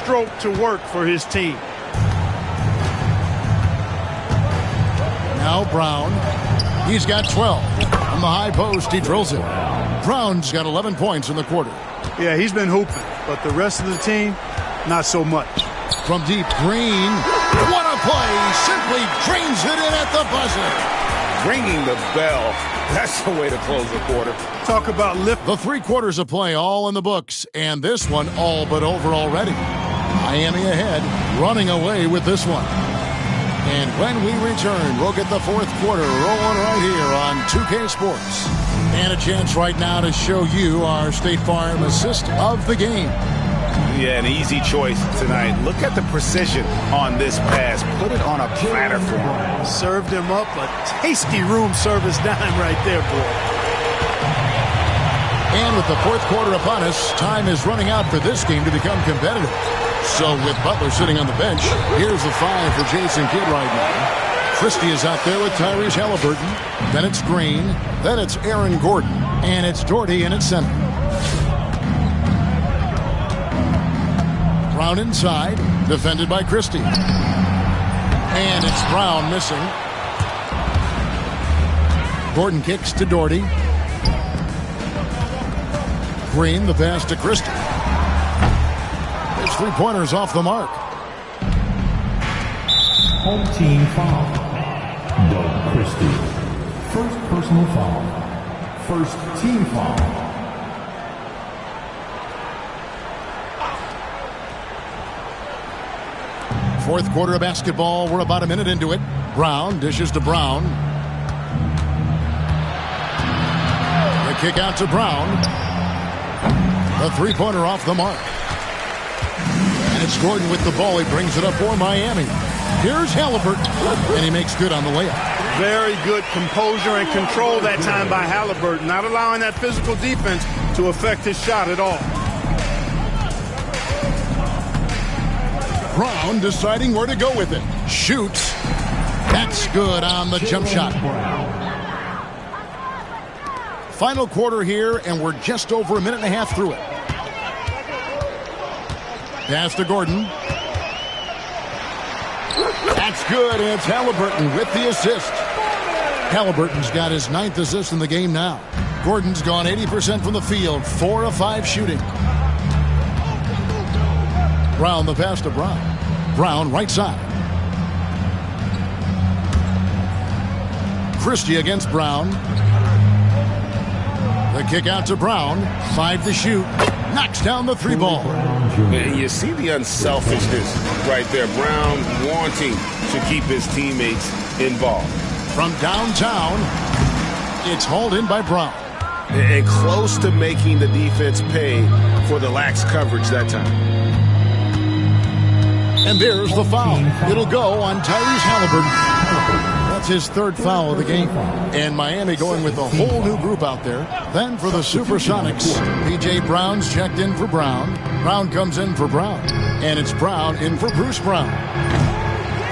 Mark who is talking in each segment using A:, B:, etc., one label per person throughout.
A: stroke to work for his team.
B: Now Brown. He's got 12. On the high post, he drills it. Brown's got 11 points in the quarter.
A: Yeah, he's been hooping, but the rest of the team, not so much.
B: From deep, Green. What a play! Simply drains it in at the buzzer.
C: Ringing the bell. That's the way to close the quarter.
A: Talk about lift.
B: The 3 quarters of play all in the books, and this one all but over already. Miami ahead, running away with this one. And when we return, we'll get the 4th quarter rolling right here on 2K Sports. And a chance right now to show you our State Farm assist of the game.
C: Yeah, an easy choice tonight. Look at the precision on this pass. Put it on a platter for him.
A: Served him up a tasty room service dime right there, boy.
B: And with the 4th quarter upon us, time is running out for this game to become competitive. So with Butler sitting on the bench, here's the 5 for Jason Kidd right now. Christie is out there with Tyrese Halliburton. Then it's Green. Then it's Aaron Gordon. And it's Doherty in at center. Brown inside, defended by Christie. And it's Brown missing. Gordon kicks to Doherty. Green, the pass to Christie. His 3-pointers off the mark.
D: Home team foul. Doug Christie. First personal foul. First team foul.
B: Fourth quarter of basketball. We're about a minute into it. Brown dishes to Brown. The kick out to Brown. The 3-pointer off the mark. And it's Gordon with the ball. He brings it up for Miami. Here's Halliburton. And he makes good on the layup.
A: Very good composure and control that time by Halliburton. Not allowing that physical defense to affect his shot at all.
B: Brown deciding where to go with it. Shoots. That's good on the jump shot. Final quarter here, and we're just over a minute and a half through it. Pass to Gordon. That's good, and it's Halliburton with the assist. Halliburton's got his 9th assist in the game now. Gordon's gone 80% from the field, 4 of 5 shooting. Brown, the pass to Brown. Brown, right side. Christie against Brown. The kick out to Brown. 5 to shoot. Knocks down the 3 ball.
C: And you see the unselfishness right there. Brown wanting to keep his teammates involved.
B: From downtown, it's hauled in by Brown.
C: And close to making the defense pay for the lax coverage that time.
B: And there's the foul. It'll go on Tyrese Halliburton. That's his 3rd foul of the game. And Miami going with a whole new group out there. Then for the Supersonics, P.J. Brown's checked in for Brown. Brown comes in for Brown. And it's Brown in for Bruce Brown.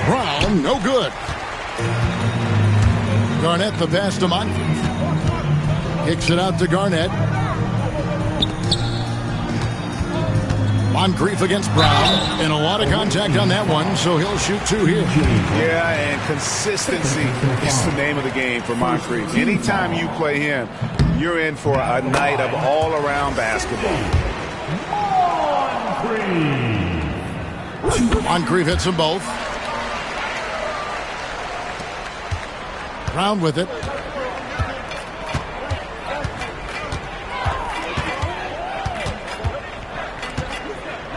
B: Brown, no good. Garnett the pass to Moncrief. Kicks it out to Garnett. Moncrief against Brown, and a lot of contact on that one, so he'll shoot 2 here.
C: Yeah, and consistency is the name of the game for Moncrief. Anytime you play him, you're in for a night of all-around basketball.
B: Moncrief hits them both. Brown with it.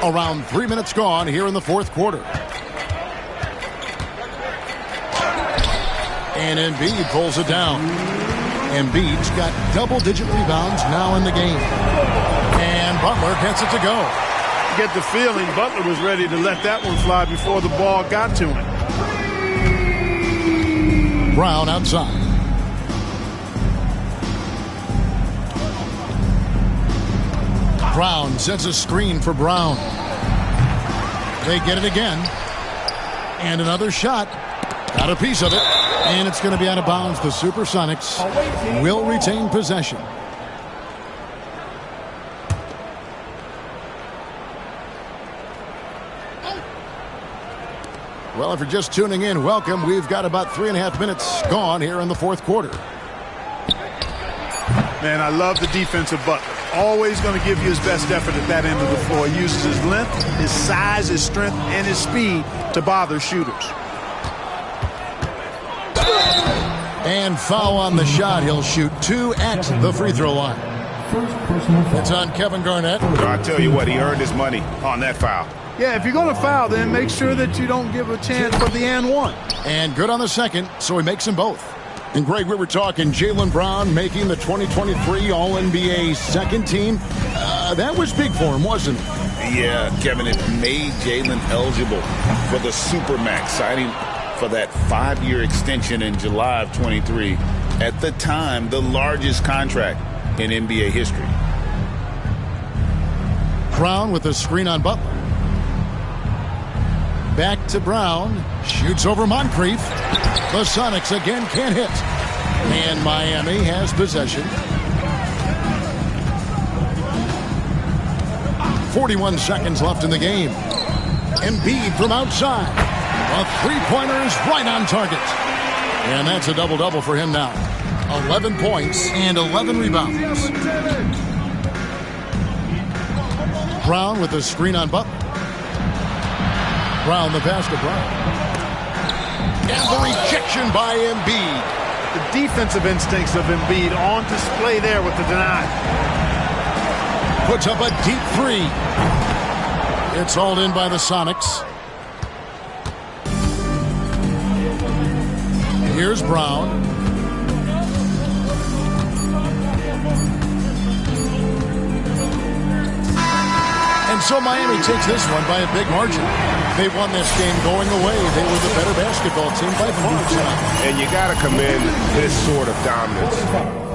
B: Around 3 minutes gone here in the 4th quarter. And Embiid pulls it down. Embiid's got double-digit rebounds now in the game. And Butler gets it to go.
A: You get the feeling Butler was ready to let that one fly before the ball got to him.
B: Brown outside. Brown sets a screen for Brown. They get it again. And another shot. Got a piece of it. And it's going to be out of bounds. The Supersonics will retain possession. Well, if you're just tuning in, welcome. We've got about 3.5 minutes gone here in the fourth quarter.
A: Man, I love the defensive Butler. Always going to give you his best effort at that end of the floor. He uses his length, his size, his strength, and his speed to bother shooters.
B: And foul on the shot. He'll shoot 2 at the free throw line. It's on Kevin Garnett.
C: I tell you what, he earned his money on that foul.
A: Yeah, if you're going to foul, then make sure that you don't give a chance for the and one.
B: And good on the second, so he makes them both. And, Greg, we were talking Jaylen Brown making the 2023 All-NBA second team. That was big for him, wasn't it?
C: Yeah, Kevin, it made Jaylen eligible for the Supermax, signing for that 5-year extension in July of 23. At the time, the largest contract in NBA history.
B: Brown with a screen on Butler. Back to Brown. Shoots over Moncrief. The Sonics again can't hit. And Miami has possession. 41 seconds left in the game. Embiid from outside. A three-pointer is right on target. And that's a double-double for him now. 11 points and 11 rebounds. Brown with a screen on Butler. Brown the pass to Brown. And the rejection by Embiid.
A: The defensive instincts of Embiid on display there with the deny.
B: Puts up a deep three. It's hauled in by the Sonics. Here's Brown. And so Miami takes this one by a big margin. They won this game going away. They were the better basketball team by far tonight.
C: And you got to commend this sort of dominance.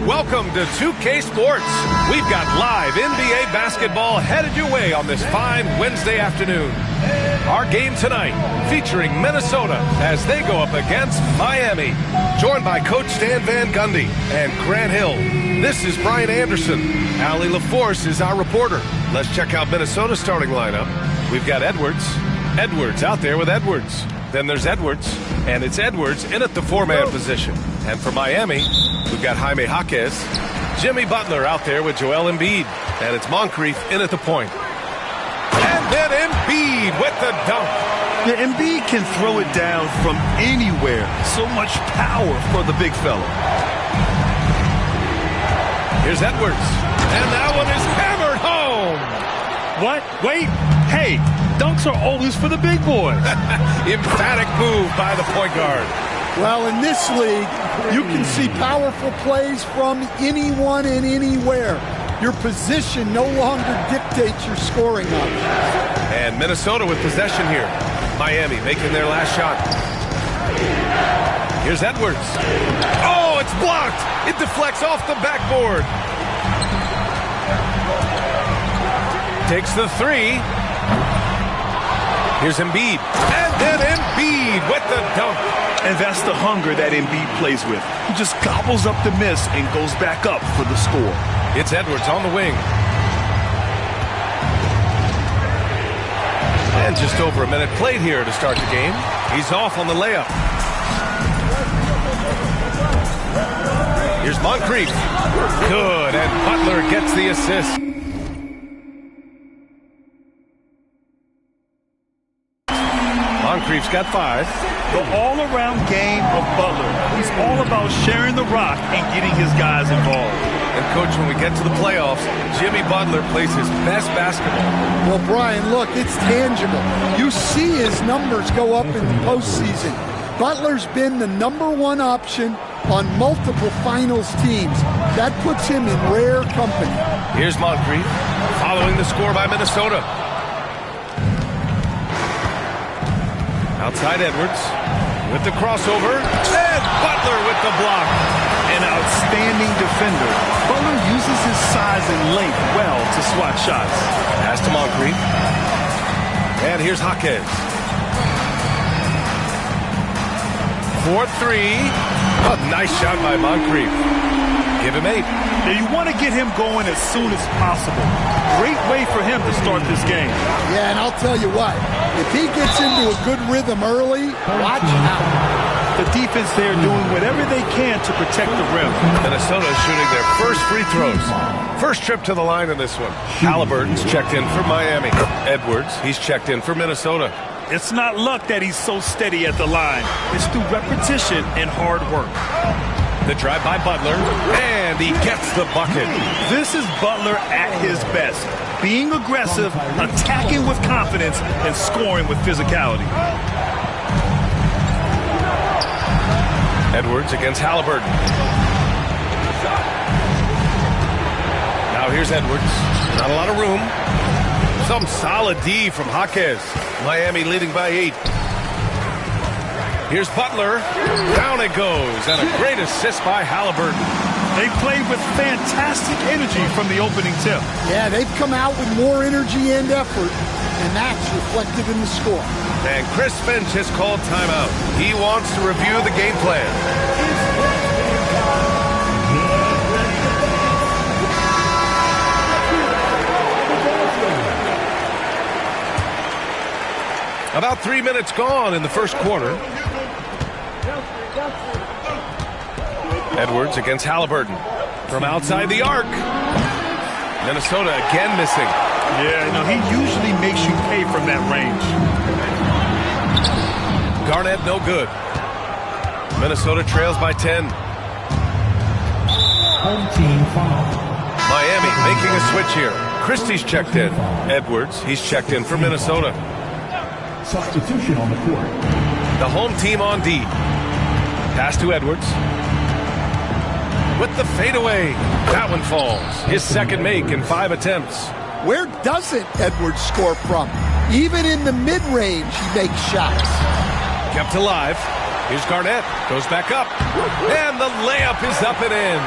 E: Welcome to 2K Sports. We've got live NBA basketball headed your way on this fine Wednesday afternoon. Our game tonight featuring Minnesota as they go up against Miami. Joined by Coach Stan Van Gundy and Grant Hill. This is Brian Anderson. Allie LaForce is our reporter. Let's check out Minnesota's starting lineup. We've got Edwards. Edwards out there with Edwards. Then there's Edwards, and it's Edwards in at the four-man position. And for Miami, we've got Jaime Jaquez, Jimmy Butler out there with Joel Embiid, and it's Moncrief in at the point. And then Embiid with the dunk.
A: Yeah, Embiid can throw it down from anywhere. So much power for the big fella.
E: Here's Edwards, and that one is hammered home.
A: What? Wait. Hey, dunks are always for the big boys.
E: Emphatic move by the point guard.
F: Well, in this league, you can see powerful plays from anyone and anywhere. Your position no longer dictates your scoring options.
E: And Minnesota with possession here. Miami making their last shot. Here's Edwards. Oh, it's blocked. It deflects off the backboard. Takes the three. Here's Embiid. And then Embiid with the dunk.
A: And that's the hunger that Embiid plays with. He just gobbles up the miss and goes back up for the score.
E: It's Edwards on the wing. And just over a minute played here to start the game. He's off on the layup. Here's Moncrief. Good, and Butler gets the assist. Moncrief's got 5.
A: The all-around game of Butler. He's all about sharing the rock and getting his guys involved.
E: And, Coach, when we get to the playoffs, Jimmy Butler plays his best basketball.
F: Well, Brian, look, it's tangible. You see his numbers go up in the postseason. Butler's been the #1 option on multiple finals teams. That puts him in rare company.
E: Here's Moncrief, following the score by Minnesota. Outside Edwards with the crossover, and Butler with the block.
A: An outstanding defender. Butler uses his size and length well to swat shots.
E: Pass to Moncrief. And here's Jaquez. 4-3. A nice shot by Moncrief. Give him 8.
A: Now you want to get him going as soon as possible. Great way for him to start this game.
F: Yeah, and I'll tell you what, if he gets into a good rhythm early, watch out.
A: The defense there doing whatever they can to protect the rim.
E: Minnesota shooting their first free throws. First trip to the line in this one. Halliburton's checked in for Miami. Edwards, he's checked in for Minnesota.
A: It's not luck that he's so steady at the line. It's through repetition and hard work.
E: The drive by Butler, and he gets the bucket.
A: This is Butler at his best. Being aggressive, attacking with confidence, and scoring with physicality.
E: Edwards against Halliburton. Now here's Edwards. Not a lot of room. Some solid D from Jaquez. Miami leading by 8. Here's Butler. Down it goes. And a great assist by Halliburton.
A: They played with fantastic energy from the opening tip.
F: Yeah, they've come out with more energy and effort, and that's reflected in the score.
E: And Chris Finch has called timeout. He wants to review the game plan. About 3 minutes gone in the first quarter. Edwards against Halliburton. From outside the arc. Minnesota again missing.
A: Yeah, he usually makes you pay from that range.
E: Garnett, no good. Minnesota trails by 10.
D: Home team foul.
E: Miami making a switch here. Christie's checked in. Edwards, he's checked in for Minnesota.
D: Substitution on the court.
E: The home team on D. Pass to Edwards. With the fadeaway. That one falls. His second make in 5 attempts.
F: Where doesn't Edwards score from? Even in the mid-range, he makes shots.
E: Kept alive. Here's Garnett. Goes back up. And the layup is up and in.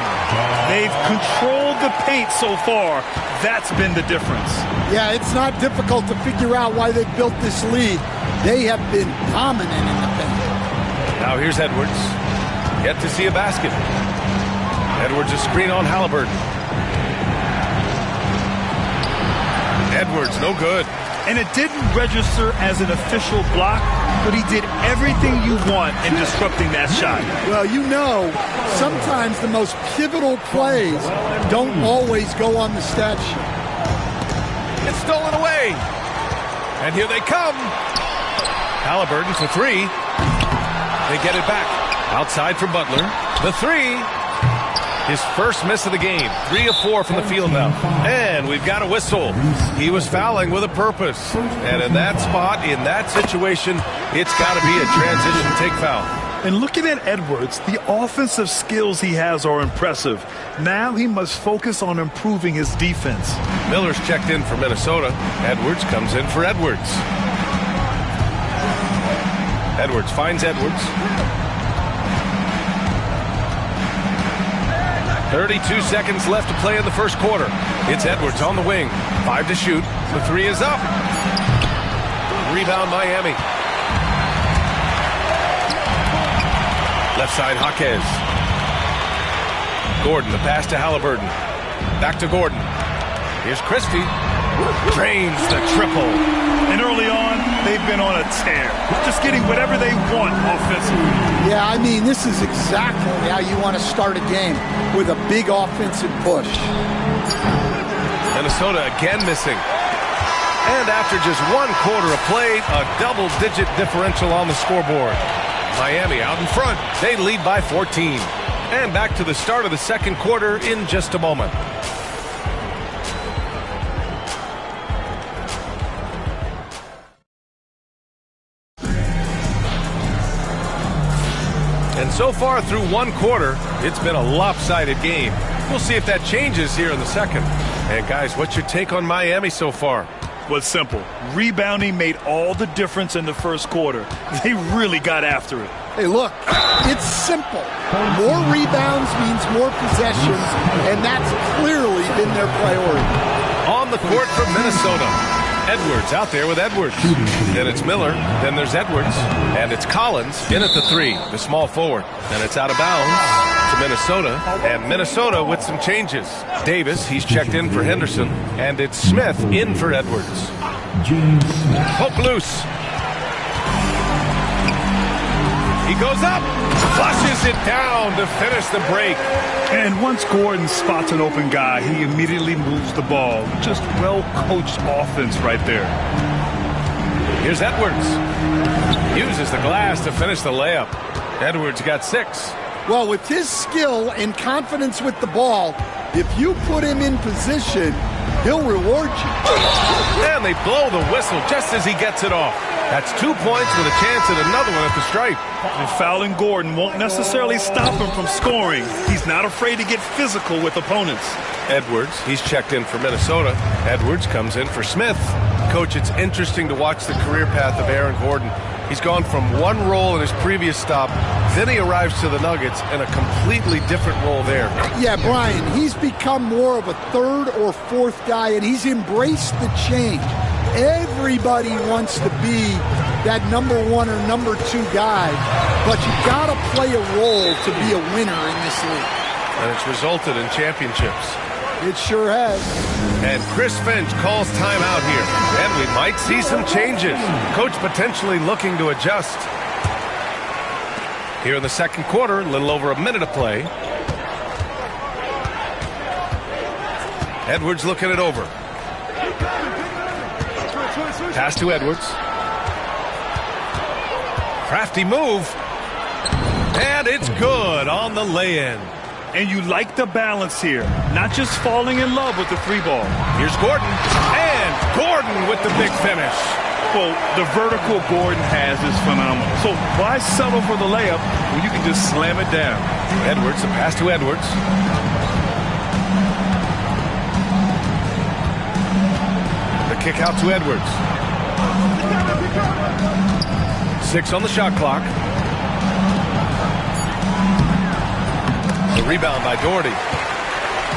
G: They've controlled the paint so far. That's been the difference.
F: Yeah, it's not difficult to figure out why they've built this lead. They have been dominant in the paint.
E: Now here's Edwards. Yet to see a basket. Edwards a screen on Halliburton. Edwards, no good.
G: And it didn't register as an official block, but he did everything you want in disrupting that shot.
F: Well, you know, sometimes the most pivotal plays don't always go on the stat sheet.
E: It's stolen away. And here they come. Halliburton for 3. They get it back. Outside from Butler. The 3. His first miss of the game. 3 of 4 from the field now. And we've got a whistle. He was fouling with a purpose. And in that spot, in that situation, it's got to be a transition take foul.
G: And looking at Edwards, the offensive skills he has are impressive. Now he must focus on improving his defense.
E: Miller's checked in for Minnesota. Edwards comes in for Edwards. Edwards finds Edwards. 32 seconds left to play in the first quarter. It's Edwards on the wing. 5 to shoot. The 3 is up. Rebound Miami. Left side Jaquez. Gordon, the pass to Halliburton. Back to Gordon. Here's Christie. Drains the triple.
G: And early on, they've been on a tear. Just getting whatever they want offensively.
F: Yeah, I mean, this is exactly how you want to start a game, with a big offensive push.
E: Minnesota again missing. And after just 1 quarter of play, a double-digit differential on the scoreboard. Miami out in front. They lead by 14. And back to the start of the second quarter in just a moment. And so far through 1 quarter, it's been a lopsided game. We'll see if that changes here in the second. And guys, what's your take on Miami so far?
G: Well, it's simple. Rebounding made all the difference in the first quarter. They really got after it.
F: Hey, look, it's simple. More rebounds means more possessions, and that's clearly been their priority.
E: On the court from Minnesota. Edwards out there with Edwards. Then it's Miller. Then there's Edwards. And it's Collins in at the 3, the small forward. And it's out of bounds to Minnesota. And Minnesota with some changes. Davis, he's checked in for Henderson. And it's Smith in for Edwards. Poke loose. He goes up, flushes it down to finish the break.
G: And once Gordon spots an open guy, he immediately moves the ball. Just well-coached offense right there.
E: Here's Edwards. Uses the glass to finish the layup. Edwards got 6.
F: Well, with his skill and confidence with the ball, if you put him in position, he'll reward you.
E: And they blow the whistle just as he gets it off. That's 2 points with a chance at another one at the stripe.
G: And fouling Gordon won't necessarily stop him from scoring. He's not afraid to get physical with opponents.
E: Edwards, he's checked in for Minnesota. Edwards comes in for Smith. Coach, it's interesting to watch the career path of Aaron Gordon. He's gone from one role in his previous stop, then he arrives to the Nuggets in a completely different role there.
F: Yeah, Brian, he's become more of a third or fourth guy, and he's embraced the change. Everybody wants to be that number 1 or number 2 guy, but you got to play a role to be a winner in this league.
E: And it's resulted in championships.
F: It sure has.
E: And Chris Finch calls timeout here. And we might see some changes. Coach potentially looking to adjust. Here in the second quarter, a little over a minute of play. Edwards looking it over. Pass to Edwards. Crafty move. And it's good on the lay-in.
G: And you like the balance here. Not just falling in love with the free ball.
E: Here's Gordon. And Gordon with the big finish.
G: Well, the vertical Gordon has is phenomenal. So why settle for the layup when you can just slam it down?
E: Edwards, the pass to Edwards. The kick out to Edwards. 6 on the shot clock. The rebound by Doherty.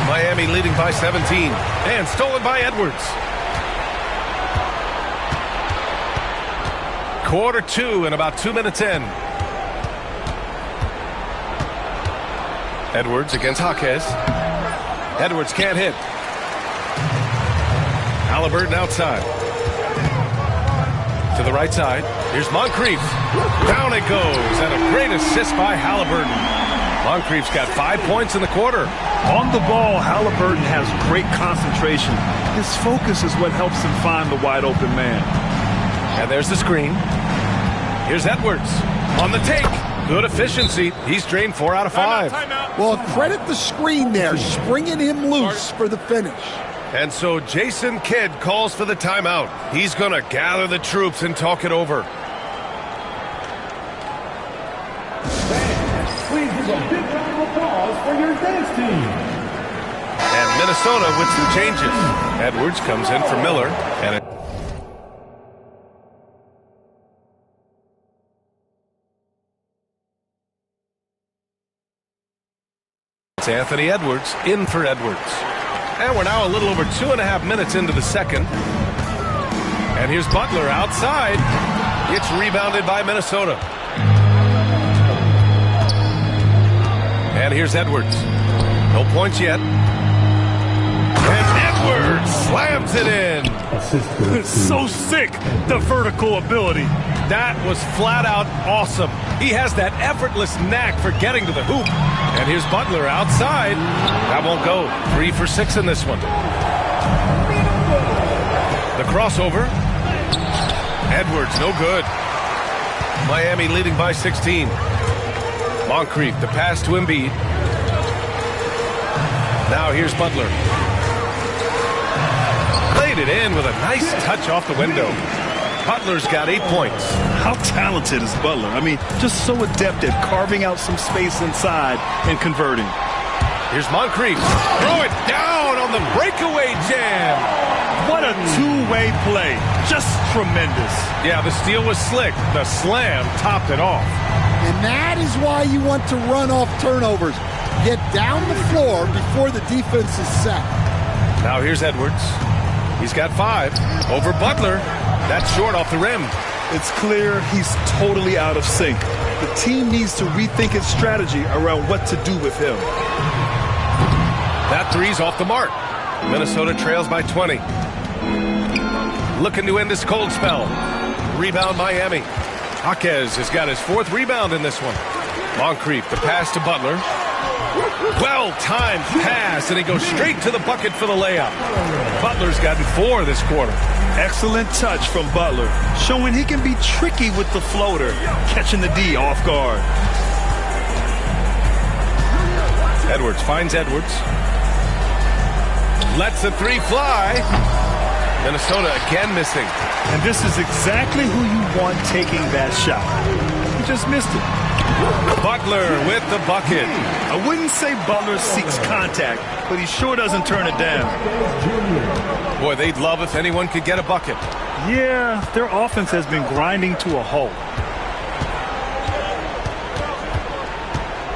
E: Miami leading by 17. And stolen by Edwards. Quarter 2 and about 2 minutes in. Edwards against Jaquez. Edwards can't hit. Halliburton outside. To the right side. Here's Moncrief. Down it goes. And a great assist by Halliburton. Moncrief's got 5 points in the quarter.
G: On the ball, Halliburton has great concentration. His focus is what helps him find the wide open man.
E: And there's the screen. Here's Edwards on the take. Good efficiency. He's drained 4 out of 5.
F: Well, credit the screen there, springing him loose for the finish.
E: And so Jason Kidd calls for the timeout. He's going to gather the troops and talk it over.
D: Please give a big round of applause for your dance team.
E: And Minnesota with some changes. Edwards comes in for Miller. And it's Anthony Edwards in for Edwards. And we're now a little over 2.5 minutes into the second. And here's Butler outside. It's rebounded by Minnesota. And here's Edwards. No points yet. And Edwards slams it in.
G: It's so sick, the vertical ability.
E: That was flat out awesome. He has that effortless knack for getting to the hoop. And here's Butler outside. That won't go. 3 for 6 in this one. The crossover. Edwards, no good. Miami leading by 16. Moncrief, the pass to Embiid. Now here's Butler. Played it in with a nice touch off the window. Butler's got 8 points.
G: How talented is Butler? I mean, just so adept at carving out some space inside and converting.
E: Here's Moncrief. Throw it down on the breakaway jam.
G: What a two-way play. Just tremendous.
E: Yeah, the steal was slick. The slam topped it off.
F: And that is why you want to run off turnovers. Get down the floor before the defense is set.
E: Now here's Edwards. He's got 5 over Butler. That's short off the rim.
G: It's clear he's totally out of sync. The team needs to rethink its strategy around what to do with him.
E: That three's off the mark. Minnesota trails by 20. Looking to end this cold spell. Rebound Miami. Jaquez has got his 4th rebound in this one. Moncrief, the pass to Butler. Well-timed pass, and he goes straight to the bucket for the layup. Butler's gotten 4 this quarter.
G: Excellent touch from Butler, showing he can be tricky with the floater, catching the D off guard.
E: Edwards finds Edwards. Lets the 3 fly. Minnesota again missing.
G: And this is exactly who you want taking that shot. He just missed it.
E: Butler with the bucket.
G: I wouldn't say Butler seeks contact, but he sure doesn't turn it down.
E: Boy, they'd love if anyone could get a bucket.
G: Yeah, their offense has been grinding to a halt.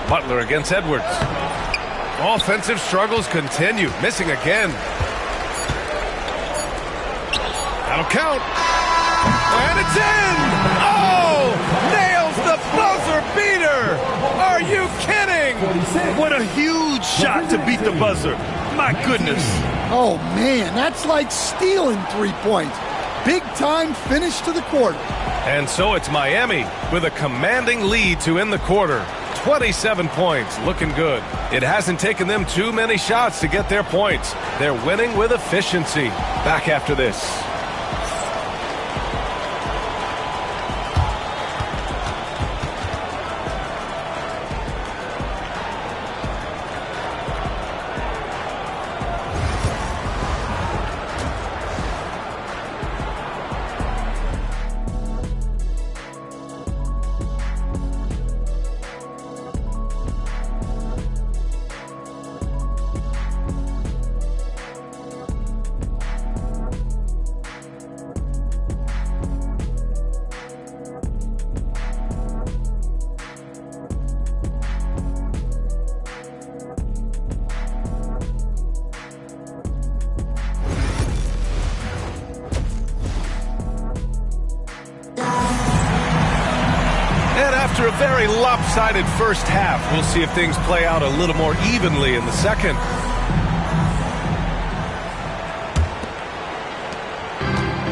E: Butler against Edwards. Offensive struggles continue. Missing again. That'll count. And it's in! Oh! Nails the buzzer beater! Are you kidding?
G: What a huge shot to beat the buzzer. My goodness.
F: Oh, man, that's like stealing 3 points. Big time finish to the quarter.
E: And so it's Miami with a commanding lead to end the quarter. 27 points, looking good. It hasn't taken them too many shots to get their points. They're winning with efficiency. Back after this. very lopsided first half. We'll see if things play out a little more evenly in the second.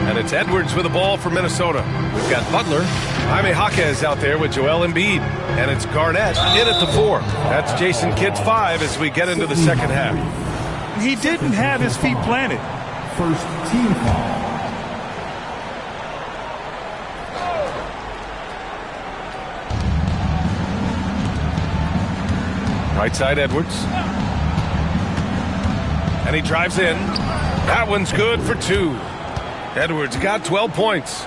E: And it's Edwards with the ball for Minnesota. We've got Butler. Jaime Jaquez out there with Joel Embiid. And it's Garnett in at the 4. That's Jason Kidd's 5 as we get into the second half.
G: He didn't have his feet planted.
D: First team foul.
E: Right side, Edwards. And he drives in. That one's good for 2. Edwards got 12 points.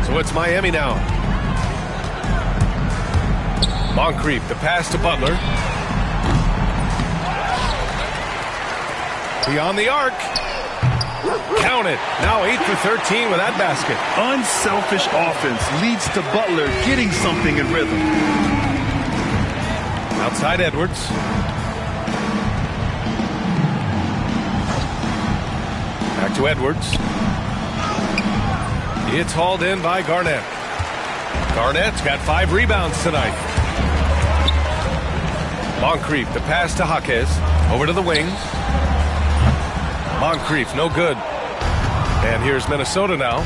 E: So it's Miami now. Moncrief, the pass to Butler. Beyond the arc. Count it. Now 8 for 13 with that basket.
G: Unselfish offense leads to Butler getting something in rhythm.
E: Outside Edwards. Back to Edwards. It's hauled in by Garnett. Garnett's got 5 rebounds tonight. Moncrief, the pass to Jaquez. Over to the wing. Moncrief, no good. And here's Minnesota now.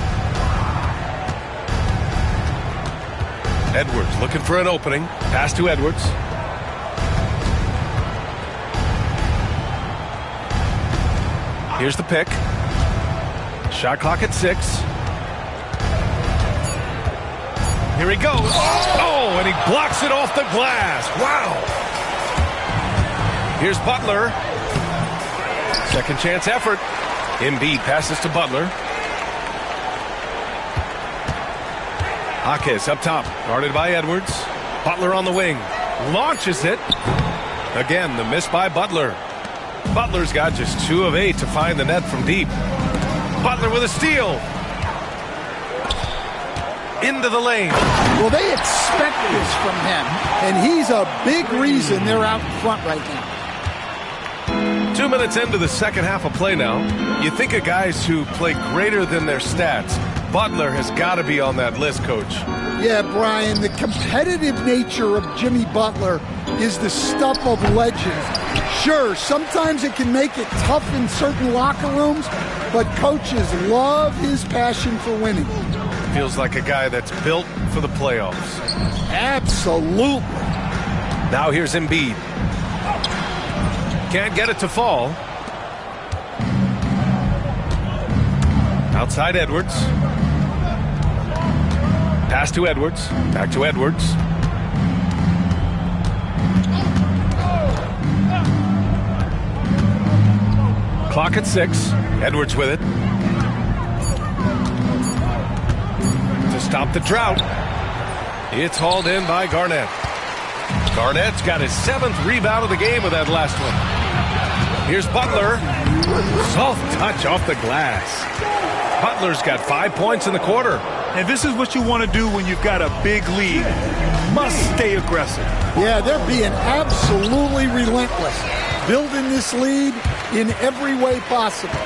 E: Edwards looking for an opening. Pass to Edwards. Here's the pick. Shot clock at 6. Here he goes. Oh, and he blocks it off the glass. Wow. Here's Butler. Second chance effort. Embiid passes to Butler. Jaquez up top. Guarded by Edwards. Butler on the wing. Launches it. Again, the miss by Butler. Butler's got just 2 of 8 to find the net from deep. Butler with a steal. Into the lane.
F: Well, they expect this from him, and he's a big reason they're out in front right now.
E: 2 minutes into the second half of play now. You think of guys who play greater than their stats. Butler has got to be on that list, Coach.
F: Yeah, Brian, the competitive nature of Jimmy Butler is the stuff of legends. Sure, sometimes it can make it tough in certain locker rooms, but coaches love his passion for winning.
E: Feels like a guy that's built for the playoffs.
F: Absolutely.
E: Now here's Embiid. Can't get it to fall. Outside Edwards. Pass to Edwards. Back to Edwards. Clock at 6. Edwards with it. To stop the drought. It's hauled in by Garnett. Garnett's got his 7th rebound of the game with that last one. Here's Butler. Soft touch off the glass. Butler's got 5 points in the quarter.
G: And this is what you want to do when you've got a big lead. You must stay aggressive.
F: Yeah, they're being absolutely relentless. Building this lead in every way possible.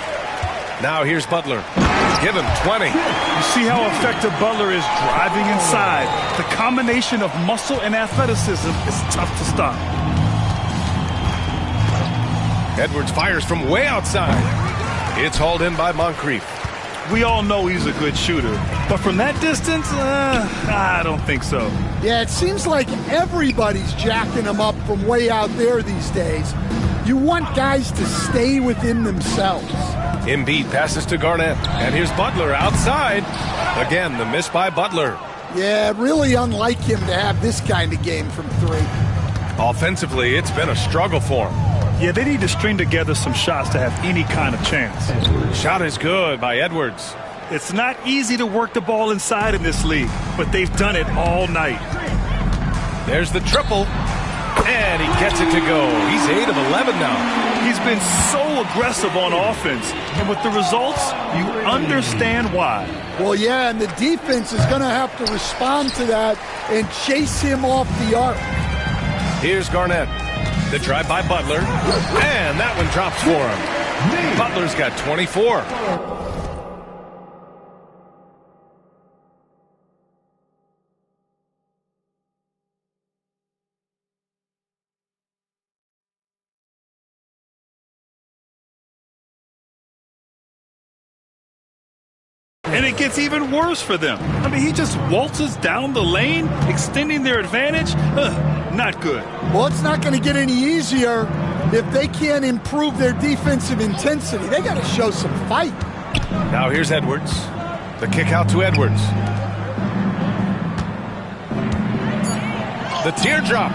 E: Now here's Butler. Give him 20.
G: You see how effective Butler is driving inside. The combination of muscle and athleticism is tough to stop.
E: Edwards fires from way outside. It's hauled in by Moncrief.
G: We all know he's a good shooter, but from that distance, I don't think so.
F: Yeah, it seems like everybody's jacking him up from way out there these days. You want guys to stay within themselves.
E: Embiid passes to Garnett, and here's Butler outside. Again, the miss by Butler.
F: Yeah, really unlike him to have this kind of game from 3.
E: Offensively, it's been a struggle for him.
G: Yeah, they need to string together some shots to have any kind of chance.
E: Shot is good by Edwards.
G: It's not easy to work the ball inside in this league, but they've done it all night.
E: There's the triple, and he gets it to go. He's 8 of 11 now.
G: He's been so aggressive on offense, and with the results, you understand why.
F: Well, yeah, and the defense is going to have to respond to that and chase him off the arc.
E: Here's Garnett. The drive by Butler, and that one drops for him. Butler's got 24.
G: And it gets even worse for them. I mean, he just waltzes down the lane, extending their advantage. Not good.
F: Well, it's not going to get any easier if they can't improve their defensive intensity. They got to show some fight.
E: Now here's Edwards. The kick out to Edwards. The teardrop.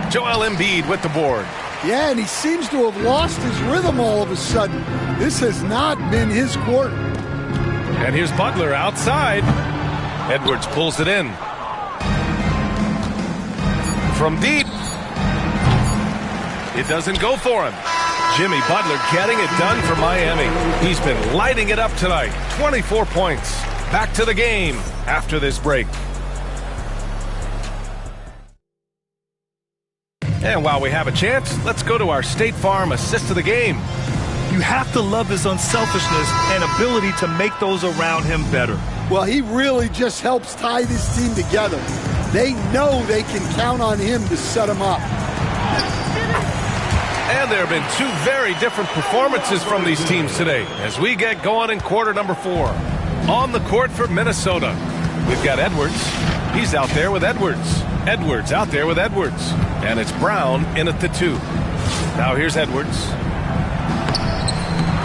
E: Joel Embiid with the board.
F: Yeah, and he seems to have lost his rhythm all of a sudden. This has not been his quarter.
E: And here's Butler outside. Edwards pulls it in. From deep. It doesn't go for him. Jimmy Butler getting it done for Miami. He's been lighting it up tonight. 24 points. Back to the game after this break. And while we have a chance, let's go to our State Farm assist of the game.
G: You have to love his unselfishness and ability to make those around him better.
F: Well, he really just helps tie this team together. They know they can count on him to set them up.
E: And there have been two very different performances from these teams today as we get going in quarter number 4. On the court for Minnesota, we've got Edwards. He's out there with Edwards. Edwards out there with Edwards. And it's Brown in at the 2. Now here's Edwards.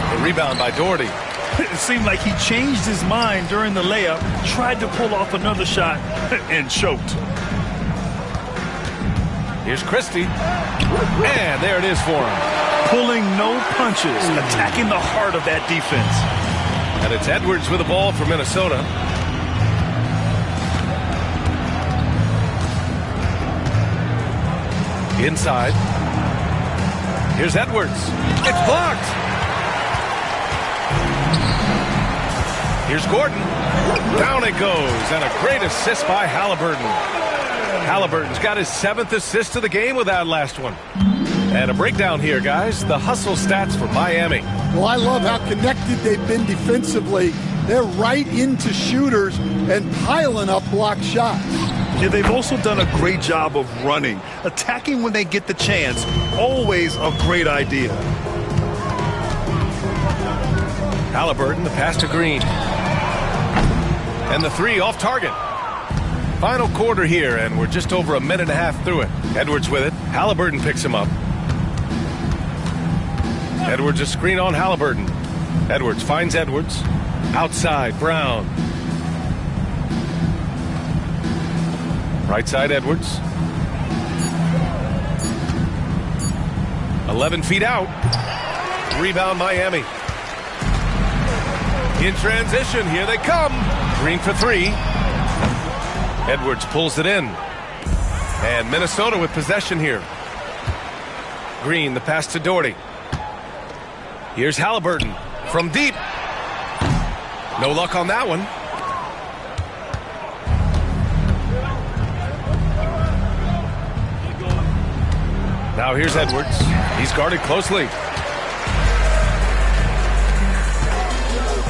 E: The rebound by Doherty.
G: It seemed like he changed his mind during the layup, tried to pull off another shot, and choked.
E: Here's Christie. And there it is for him.
G: Pulling no punches, attacking the heart of that defense.
E: And it's Edwards with the ball for Minnesota. Inside. Here's Edwards. It's blocked. Here's Gordon. Down it goes. And a great assist by Halliburton. Halliburton's got his 7th assist of the game with that last one. And a breakdown here, guys. The hustle stats for Miami.
F: Well, I love how connected they've been defensively. They're right into shooters and piling up block shots.
G: Yeah, they've also done a great job of running. Attacking when they get the chance. Always a great idea.
E: Halliburton, the pass to Green. And the 3 off target. Final quarter here, and we're just over a minute and a half through it. Edwards with it. Halliburton picks him up. Edwards a screen on Halliburton. Edwards finds Edwards. Outside, Brown. Right side, Edwards. 11 feet out. Rebound, Miami. In transition, here they come. Green for 3. Edwards pulls it in. And Minnesota with possession here. Green, the pass to Doherty. Here's Halliburton from deep. No luck on that one. Now here's Edwards. He's guarded closely.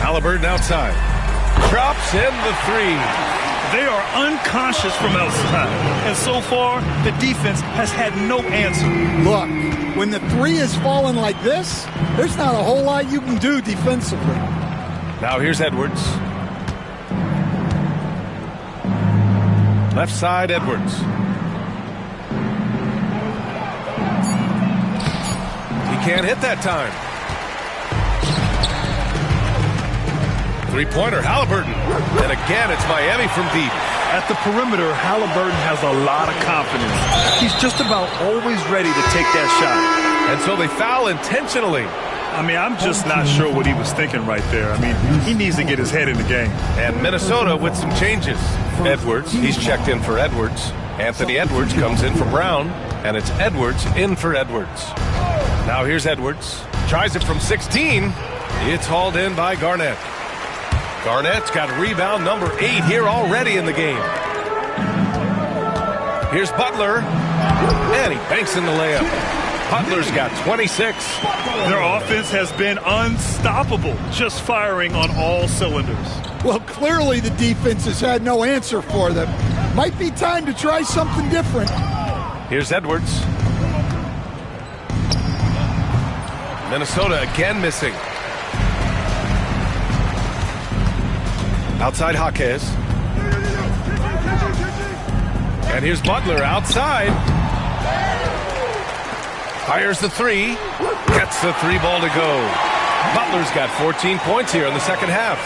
E: Halliburton outside. Drops in the 3.
G: They are unconscious from outside. And so far, the defense has had no answer.
F: Look, when the 3 is falling like this, there's not a whole lot you can do defensively.
E: Now here's Edwards. Left side, Edwards. He can't hit that time. 3-pointer, Halliburton. And again, it's Miami from deep.
G: At the perimeter, Halliburton has a lot of confidence. He's just about always ready to take that shot.
E: And so they foul intentionally.
G: I mean, I'm just not sure what he was thinking right there. I mean, he needs to get his head in the game.
E: And Minnesota with some changes. Edwards, he's checked in for Edwards. Anthony Edwards comes in for Brown. And it's Edwards in for Edwards. Now here's Edwards. Tries it from 16. It's hauled in by Garnett. Garnett's got rebound number 8 here already in the game. Here's Butler. And he banks in the layup. Butler's got 26.
G: Their offense has been unstoppable, just firing on all cylinders.
F: Well, clearly the defense has had no answer for them. Might be time to try something different.
E: Here's Edwards. Minnesota again missing. Outside Jaquez. And here's Butler outside. Fires the three. Gets the three ball to go. Butler's got 14 points here in the second half.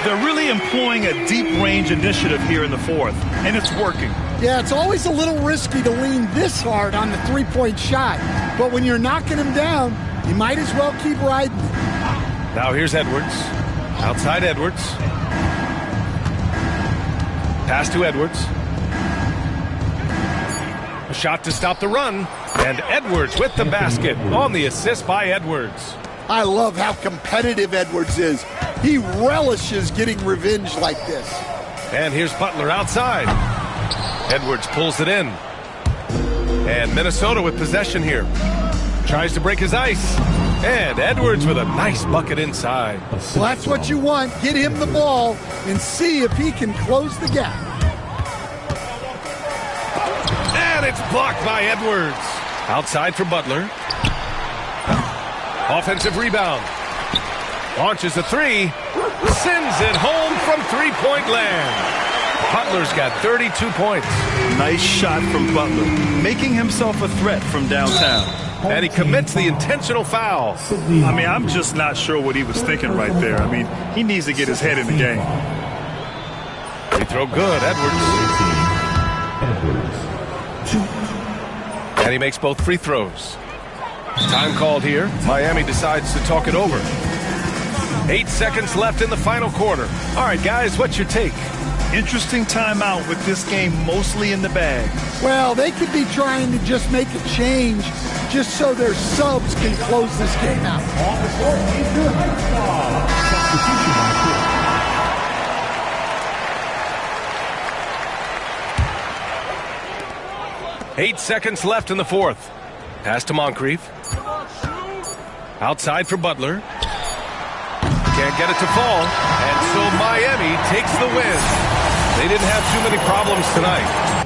G: They're really employing a deep range initiative here in the fourth, and it's working.
F: Yeah, it's always a little risky to lean this hard on the three-point shot. But when you're knocking him down, you might as well keep riding it.
E: Now here's Edwards. Outside Edwards. Pass to Edwards. A shot to stop the run. And Edwards with the basket on the assist by Edwards.
F: I love how competitive Edwards is. He relishes getting revenge like this.
E: And here's Butler outside. Edwards pulls it in. And Minnesota with possession here. Tries to break his ice. And Edwards with a nice bucket inside.
F: Well, that's what you want. Get him the ball and see if he can close the gap.
E: And it's blocked by Edwards. Outside for Butler. Offensive rebound. Launches a three. Sends it home from three-point land. Butler's got 32 points.
G: Nice shot from Butler, making himself a threat from downtown.
E: And he commits the intentional foul.
G: I mean, I'm just not sure what he was thinking right there. I mean, he needs to get his head in the game.
E: Free throw good, Edwards. And he makes both free throws. Time called here. Miami decides to talk it over. 8 seconds left in the final quarter. All right, guys, what's your take?
G: Interesting timeout with this game mostly in the bag.
F: Well, they could be trying to just make a change just so their subs can close this game out.
D: On the court, he's good. Substitution on the court.
E: 8 seconds left in the fourth. Pass to Moncrief. Outside for Butler. Can't get it to fall. And so Miami takes the win. They didn't have too many problems tonight.